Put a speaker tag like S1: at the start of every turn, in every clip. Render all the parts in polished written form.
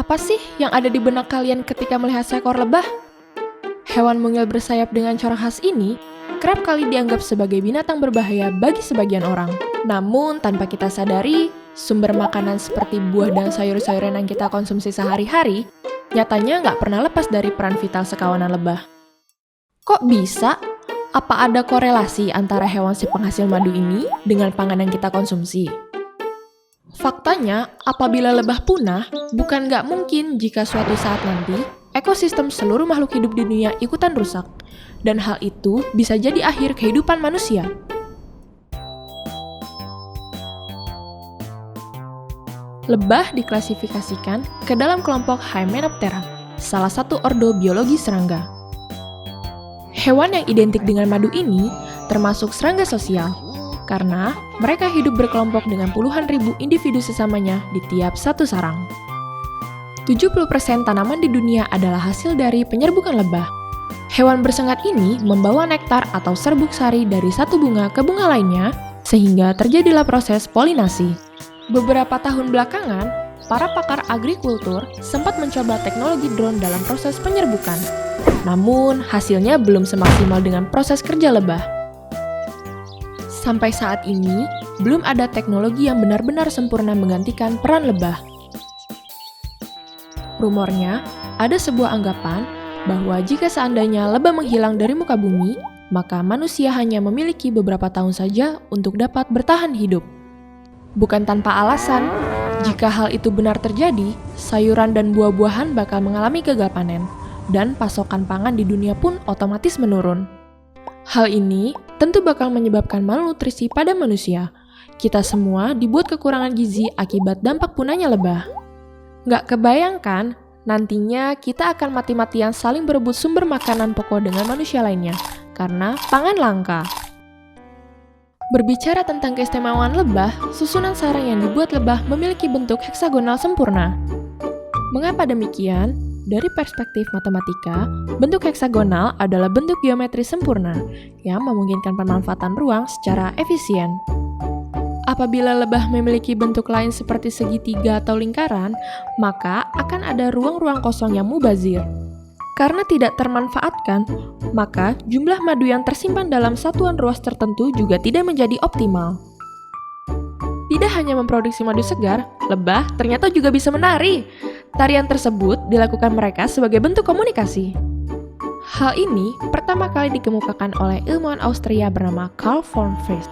S1: Apa sih yang ada di benak kalian ketika melihat seekor lebah? Hewan mungil bersayap dengan corak khas ini kerap kali dianggap sebagai binatang berbahaya bagi sebagian orang. Namun, tanpa kita sadari, sumber makanan seperti buah dan sayur-sayuran yang kita konsumsi sehari-hari nyatanya nggak pernah lepas dari peran vital sekawanan lebah. Kok bisa? Apa ada korelasi antara hewan si penghasil madu ini dengan pangan yang kita konsumsi? Faktanya, apabila lebah punah, bukan nggak mungkin jika suatu saat nanti ekosistem seluruh makhluk hidup di dunia ikutan rusak. Dan hal itu bisa jadi akhir kehidupan manusia. Lebah diklasifikasikan ke dalam kelompok Hymenoptera, salah satu ordo biologi serangga. Hewan yang identik dengan madu ini termasuk serangga sosial, karena mereka hidup berkelompok dengan puluhan ribu individu sesamanya di tiap satu sarang. 70% tanaman di dunia adalah hasil dari penyerbukan lebah. Hewan bersengat ini membawa nektar atau serbuk sari dari satu bunga ke bunga lainnya, sehingga terjadilah proses polinasi. Beberapa tahun belakangan, para pakar agrikultur sempat mencoba teknologi drone dalam proses penyerbukan. Namun, hasilnya belum semaksimal dengan proses kerja lebah. Sampai saat ini, belum ada teknologi yang benar-benar sempurna menggantikan peran lebah. Rumornya, ada sebuah anggapan bahwa jika seandainya lebah menghilang dari muka bumi, maka manusia hanya memiliki beberapa tahun saja untuk dapat bertahan hidup. Bukan tanpa alasan, jika hal itu benar terjadi, sayuran dan buah-buahan bakal mengalami gagal panen, dan pasokan pangan di dunia pun otomatis menurun. Hal ini tentu bakal menyebabkan malnutrisi pada manusia. Kita semua dibuat kekurangan gizi akibat dampak punahnya lebah. Nggak kebayangkan, nantinya kita akan mati-matian saling berebut sumber makanan pokok dengan manusia lainnya, karena pangan langka. Berbicara tentang keistimewaan lebah, susunan sarang yang dibuat lebah memiliki bentuk heksagonal sempurna. Mengapa demikian? Dari perspektif matematika, bentuk heksagonal adalah bentuk geometri sempurna yang memungkinkan pemanfaatan ruang secara efisien. Apabila lebah memiliki bentuk lain seperti segitiga atau lingkaran, maka akan ada ruang-ruang kosong yang mubazir. Karena tidak termanfaatkan, maka jumlah madu yang tersimpan dalam satuan ruas tertentu juga tidak menjadi optimal. Tidak hanya memproduksi madu segar, lebah ternyata juga bisa menari. Tarian tersebut dilakukan mereka sebagai bentuk komunikasi. Hal ini pertama kali dikemukakan oleh ilmuwan Austria bernama Carl von Frisch.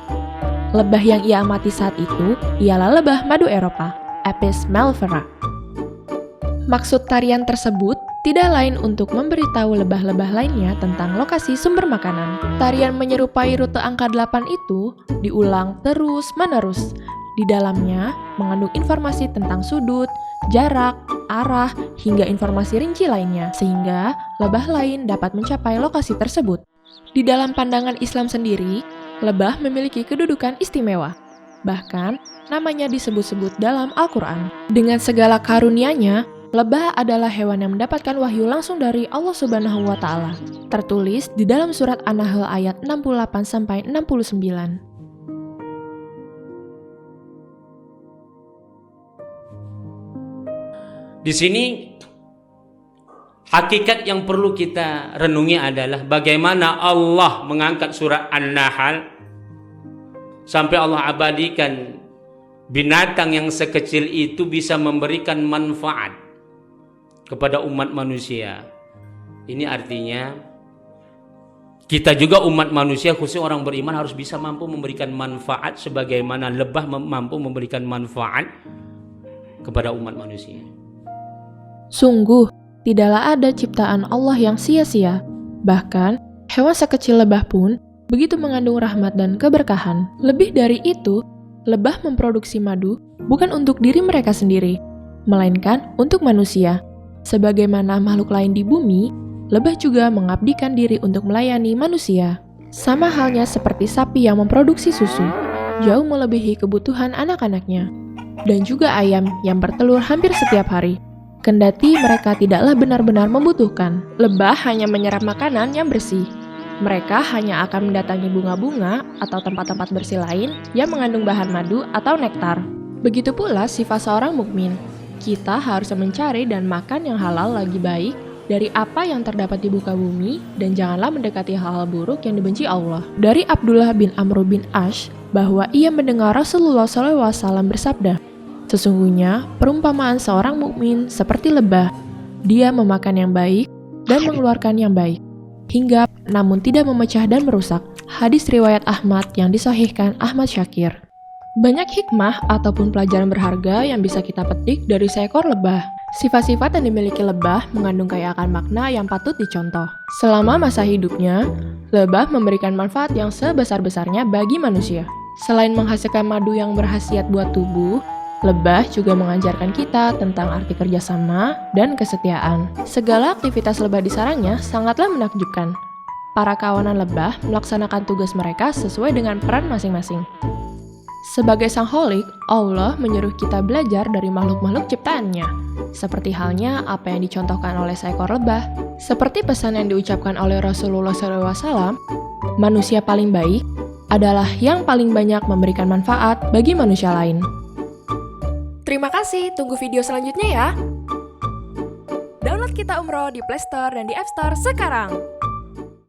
S1: Lebah yang ia amati saat itu ialah lebah madu Eropa, Apis mellifera. Maksud tarian tersebut tidak lain untuk memberitahu lebah-lebah lainnya tentang lokasi sumber makanan. Tarian menyerupai rute angka 8 itu diulang terus-menerus. Di dalamnya mengandung informasi tentang sudut, jarak, arah, hingga informasi rinci lainnya, sehingga lebah lain dapat mencapai lokasi tersebut. Di dalam pandangan Islam sendiri, lebah memiliki kedudukan istimewa. Bahkan, namanya disebut-sebut dalam Al-Quran. Dengan segala karunia-Nya, lebah adalah hewan yang mendapatkan wahyu langsung dari Allah Subhanahu wa Ta'ala. Tertulis di dalam surat An-Nahl ayat 68-69.
S2: Di sini hakikat yang perlu kita renungi adalah bagaimana Allah mengangkat surah An-Nahl sampai Allah abadikan binatang yang sekecil itu bisa memberikan manfaat kepada umat manusia. Ini artinya kita juga umat manusia, khususnya orang beriman, harus bisa mampu memberikan manfaat sebagaimana lebah mampu memberikan manfaat kepada umat manusia.
S1: Sungguh, tidaklah ada ciptaan Allah yang sia-sia. Bahkan, hewan sekecil lebah pun begitu mengandung rahmat dan keberkahan. Lebih dari itu, lebah memproduksi madu bukan untuk diri mereka sendiri, melainkan untuk manusia. Sebagaimana makhluk lain di bumi, lebah juga mengabdikan diri untuk melayani manusia. Sama halnya seperti sapi yang memproduksi susu, jauh melebihi kebutuhan anak-anaknya. Dan juga ayam yang bertelur hampir setiap hari. Kendati mereka tidaklah benar-benar membutuhkan, lebah hanya menyerap makanan yang bersih. Mereka hanya akan mendatangi bunga-bunga atau tempat-tempat bersih lain yang mengandung bahan madu atau nektar. Begitu pula sifat seorang mukmin. Kita harus mencari dan makan yang halal lagi baik dari apa yang terdapat di muka bumi dan janganlah mendekati hal-hal buruk yang dibenci Allah. Dari Abdullah bin Amr bin Ash bahwa ia mendengar Rasulullah SAW bersabda, "Sesungguhnya perumpamaan seorang mukmin seperti lebah. Dia memakan yang baik dan mengeluarkan yang baik, hinggap namun tidak memecah dan merusak." Hadis riwayat Ahmad yang disahihkan Ahmad Syakir. Banyak hikmah ataupun pelajaran berharga yang bisa kita petik dari seekor lebah. Sifat-sifat yang dimiliki lebah mengandung kaya akan makna yang patut dicontoh. Selama masa hidupnya, lebah memberikan manfaat yang sebesar-besarnya bagi manusia. Selain menghasilkan madu yang berkhasiat buat tubuh, lebah juga mengajarkan kita tentang arti kerjasama dan kesetiaan. Segala aktivitas lebah di sarangnya sangatlah menakjubkan. Para kawanan lebah melaksanakan tugas mereka sesuai dengan peran masing-masing. Sebagai sang Kholik, Allah menyuruh kita belajar dari makhluk-makhluk ciptaannya, seperti halnya apa yang dicontohkan oleh seekor lebah. Seperti pesan yang diucapkan oleh Rasulullah SAW, manusia paling baik adalah yang paling banyak memberikan manfaat bagi manusia lain. Terima kasih, tunggu video selanjutnya ya! Download Kita Umroh di Play Store dan di App Store sekarang!